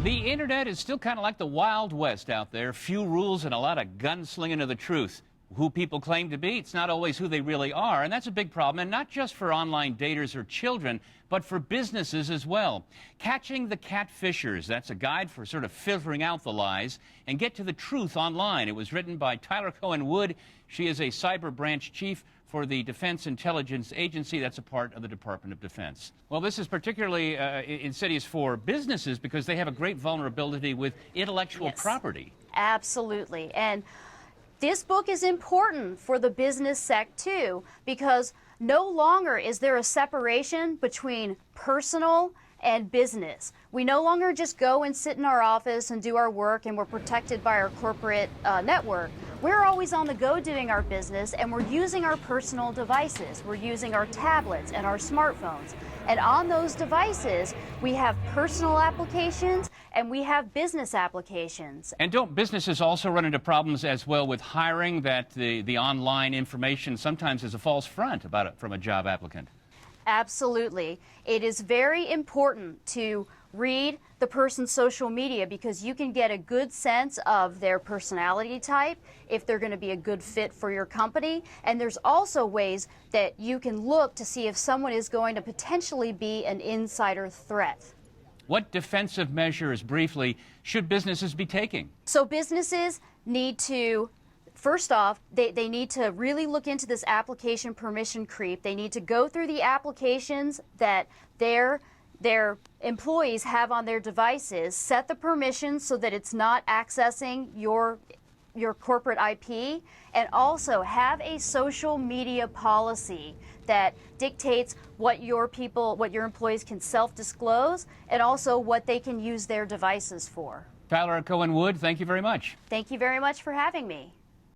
The internet is still kind of like the Wild West out there. Few rules and a lot of gunslinging of the truth. Who people claim to be, it's not always who they really are, and that's a big problem, and not just for online daters or children, but for businesses as well. Catching the Catfishers, that's a guide for sort of filtering out the lies and get to the truth online. It was written by Cohen Wood. She is a cyber branch chief for the Defense Intelligence Agency. That's a part of the Department of Defense. Well, this is particularly insidious for businesses because they have a great vulnerability with intellectual property. Absolutely. And this book is important for the business sect too, because no longer is there a separation between personal and business. We no longer just go and sit in our office and do our work and we're protected by our corporate network. We're always on the go doing our business, and we're using our personal devices. We're using our tablets and our smartphones. And on those devices, we have personal applications and we have business applications. And don't businesses also run into problems as well with hiring, that the online information sometimes is a false front from a job applicant? Absolutely. It is very important to read the person's social media because you can get a good sense of their personality type, if they're going to be a good fit for your company. And there's also ways that you can look to see if someone is going to potentially be an insider threat. What defensive measures, briefly, should businesses be taking? So businesses need to, first off, they need to really look into this application permission creep. They need to go through the applications that their employees have on their devices, set the permissions so that it's not accessing your corporate IP, and also have a social media policy that dictates what your employees can self-disclose and also what they can use their devices for. Cohen Wood, thank you very much. Thank you very much for having me.